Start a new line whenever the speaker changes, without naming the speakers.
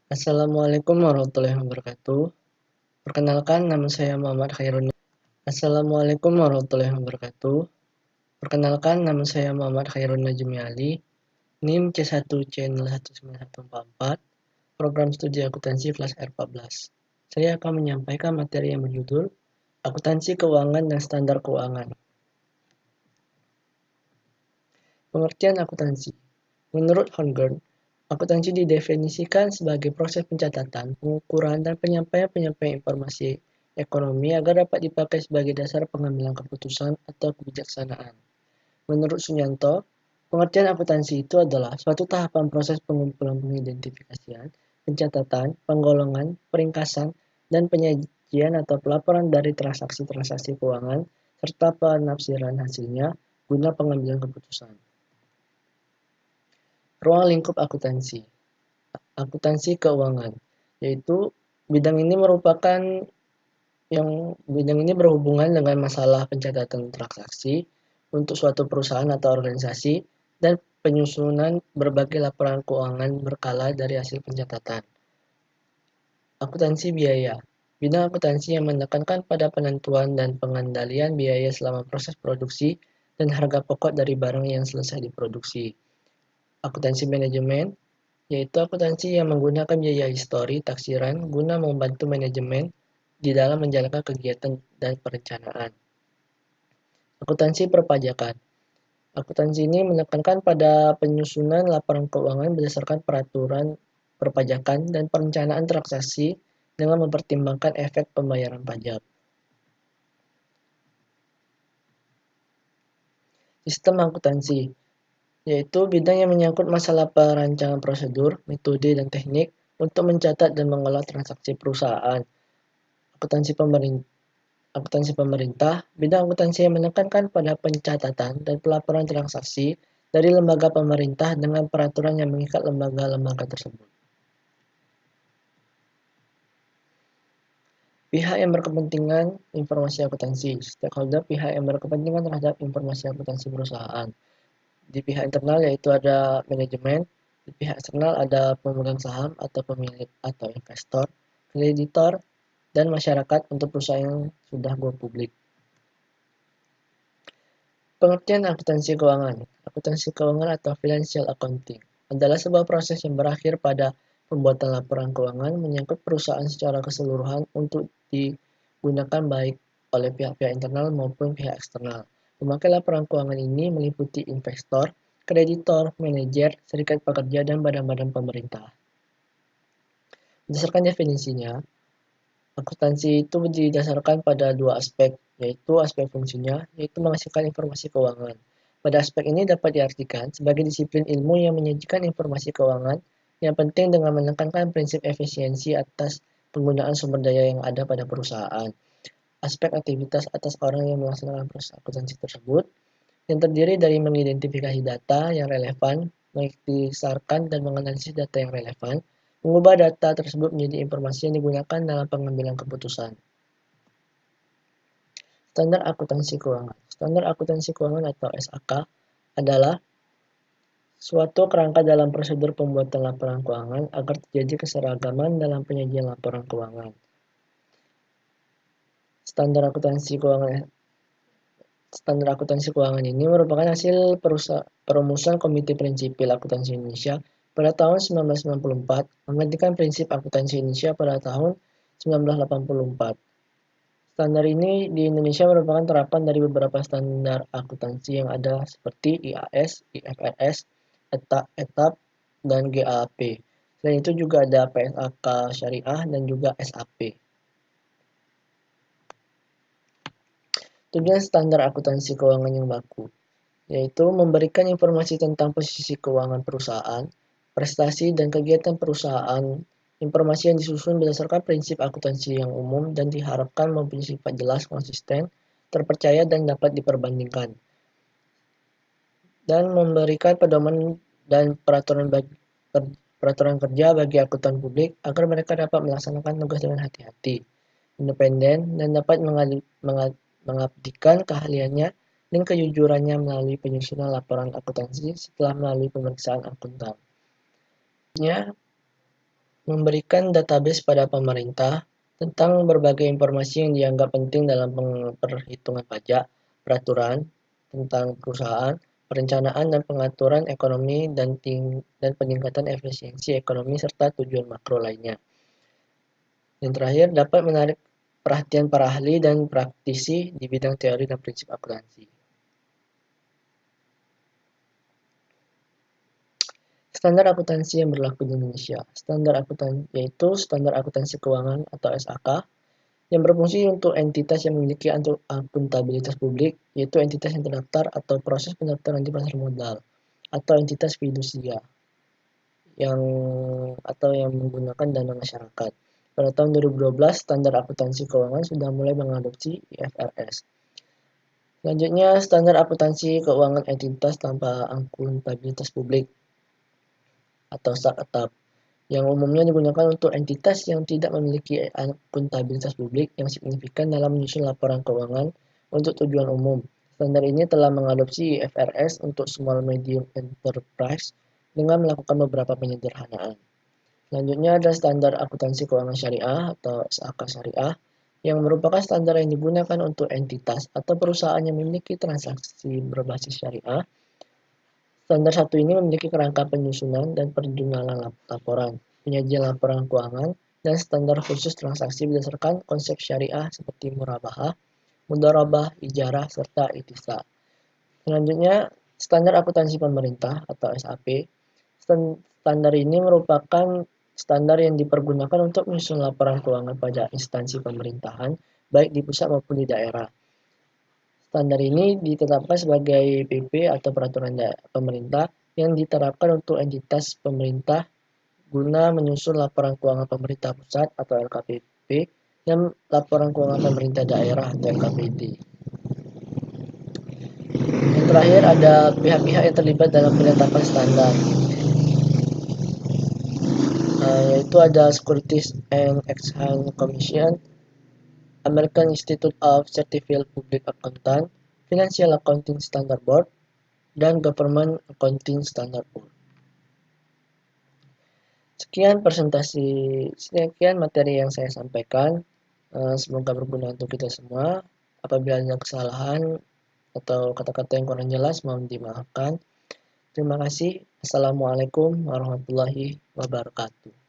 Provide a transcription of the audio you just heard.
Assalamualaikum warahmatullahi wabarakatuh. Perkenalkan, nama saya Muhammad Khairun. Assalamualaikum warahmatullahi wabarakatuh. Perkenalkan, nama saya Muhammad Khairun Najmi Ali, NIM C1C019144, Program Studi Akuntansi kelas R14. Saya akan menyampaikan materi yang berjudul Akuntansi Keuangan dan Standar Keuangan. Pengertian akuntansi. Menurut Horngren, akuntansi didefinisikan sebagai proses pencatatan, pengukuran, dan penyampaian informasi ekonomi agar dapat dipakai sebagai dasar pengambilan keputusan atau kebijaksanaan. Menurut Sunyanto, pengertian akuntansi itu adalah suatu tahapan proses pengumpulan pengidentifikasian, pencatatan, penggolongan, peringkasan, dan penyajian atau pelaporan dari transaksi-transaksi keuangan serta penafsiran hasilnya guna pengambilan keputusan. Ruang lingkup akuntansi. Akuntansi keuangan, yaitu bidang ini berhubungan dengan masalah pencatatan transaksi untuk suatu perusahaan atau organisasi dan penyusunan berbagai laporan keuangan berkala dari hasil pencatatan. Akuntansi biaya. Bidang akuntansi yang menekankan pada penentuan dan pengendalian biaya selama proses produksi dan harga pokok dari barang yang selesai diproduksi. Akuntansi manajemen, yaitu akuntansi yang menggunakan biaya histori taksiran guna membantu manajemen di dalam menjalankan kegiatan dan perencanaan. Akuntansi perpajakan. Akuntansi ini menekankan pada penyusunan laporan keuangan berdasarkan peraturan perpajakan dan perencanaan transaksi dengan mempertimbangkan efek pembayaran pajak. Sistem akuntansi, yaitu bidang yang menyangkut masalah perancangan prosedur, metode, dan teknik untuk mencatat dan mengolah transaksi perusahaan. Akuntansi pemerintah, bidang akuntansi yang menekankan pada pencatatan dan pelaporan transaksi dari lembaga pemerintah dengan peraturan yang mengikat lembaga-lembaga tersebut. Pihak yang berkepentingan informasi akuntansi, stakeholder pihak yang berkepentingan terhadap informasi akuntansi perusahaan. Di pihak internal yaitu ada manajemen, di pihak eksternal ada pemegang saham atau pemilik atau investor, kreditor, dan masyarakat untuk perusahaan yang sudah go publik. Pengertian akuntansi keuangan. Akuntansi keuangan atau financial accounting adalah sebuah proses yang berakhir pada pembuatan laporan keuangan menyangkut perusahaan secara keseluruhan untuk digunakan baik oleh pihak-pihak internal maupun pihak eksternal. Memakai laporan keuangan ini meliputi investor, kreditor, manajer, serikat pekerja, dan badan-badan pemerintah. Berdasarkan definisinya, akuntansi itu didasarkan pada dua aspek, yaitu aspek fungsinya, yaitu menghasilkan informasi keuangan. Pada aspek ini dapat diartikan sebagai disiplin ilmu yang menyajikan informasi keuangan yang penting dengan menekankan prinsip efisiensi atas penggunaan sumber daya yang ada pada perusahaan. Aspek aktivitas atas orang yang melaksanakan proses akuntansi tersebut, yang terdiri dari mengidentifikasi data yang relevan, mengikhtisarkan dan menganalisis data yang relevan, mengubah data tersebut menjadi informasi yang digunakan dalam pengambilan keputusan. Standar akuntansi keuangan. Standar akuntansi keuangan atau SAK adalah suatu kerangka dalam prosedur pembuatan laporan keuangan agar terjadi keseragaman dalam penyajian laporan keuangan. Standar akuntansi keuangan ini merupakan hasil perumusan Komite Prinsipil Akuntansi Indonesia pada tahun 1994, menggantikan prinsip akuntansi Indonesia pada tahun 1984. Standar ini di Indonesia merupakan terapan dari beberapa standar akuntansi yang ada seperti IAS, IFRS, ETAP, dan GAAP. Selain itu juga ada PSAK Syariah dan juga SAP. Tujuan standar akuntansi keuangan yang baku, yaitu memberikan informasi tentang posisi keuangan perusahaan, prestasi dan kegiatan perusahaan. Informasi yang disusun berdasarkan prinsip akuntansi yang umum dan diharapkan mempunyai sifat jelas, konsisten, terpercaya, dan dapat diperbandingkan. Dan memberikan pedoman dan peraturan kerja bagi akuntan publik agar mereka dapat melaksanakan tugas dengan hati-hati, independen, dan dapat mengabdikan keahliannya dan kejujurannya melalui penyusunan laporan akuntansi setelah melalui pemeriksaan akuntan. memberikan database pada pemerintah tentang berbagai informasi yang dianggap penting dalam perhitungan pajak, peraturan tentang perusahaan, perencanaan dan pengaturan ekonomi dan peningkatan efisiensi ekonomi serta tujuan makro lainnya. Yang terakhir, dapat menarik perhatian para ahli dan praktisi di bidang teori dan prinsip akuntansi. Standar akuntansi yang berlaku di Indonesia. Standar akuntansi yaitu Standar Akuntansi Keuangan atau SAK yang berfungsi untuk entitas yang memiliki akuntabilitas publik, yaitu entitas yang terdaftar atau proses pendaftaran di pasar modal, atau entitas fidusia yang menggunakan dana masyarakat. Pada tahun 2012, Standar Akuntansi Keuangan sudah mulai mengadopsi IFRS. Selanjutnya, Standar Akuntansi Keuangan Entitas Tanpa Akuntabilitas Publik atau SAKATAP yang umumnya digunakan untuk entitas yang tidak memiliki akuntabilitas publik yang signifikan dalam menyusun laporan keuangan untuk tujuan umum. Standar ini telah mengadopsi IFRS untuk small medium enterprise dengan melakukan beberapa penyederhanaan. Selanjutnya ada Standar Akuntansi Keuangan Syariah atau SAK Syariah yang merupakan standar yang digunakan untuk entitas atau perusahaan yang memiliki transaksi berbasis syariah. Standar satu ini memiliki kerangka penyusunan dan perjalanan laporan, penyajian laporan keuangan, dan standar khusus transaksi berdasarkan konsep syariah seperti murabahah, mudharabah, ijarah, serta itisal. Selanjutnya, Standar Akuntansi Pemerintah atau SAP. Standar ini merupakan standar yang dipergunakan untuk menyusun laporan keuangan pada instansi pemerintahan, baik di pusat maupun di daerah. Standar ini ditetapkan sebagai PP atau peraturan pemerintah yang diterapkan untuk entitas pemerintah guna menyusun laporan keuangan pemerintah pusat atau LKPP dan laporan keuangan pemerintah daerah atau LKPD. Yang terakhir ada pihak-pihak yang terlibat dalam penetapan standar, yaitu ada Securities and Exchange Commission, American Institute of Certified Public Accountant, Financial Accounting Standard Board, dan Government Accounting Standard Board. Sekian materi yang saya sampaikan. Semoga berguna untuk kita semua. Apabila ada kesalahan atau kata-kata yang kurang jelas, mohon dimaafkan. Terima kasih. Assalamualaikum warahmatullahi wabarakatuh.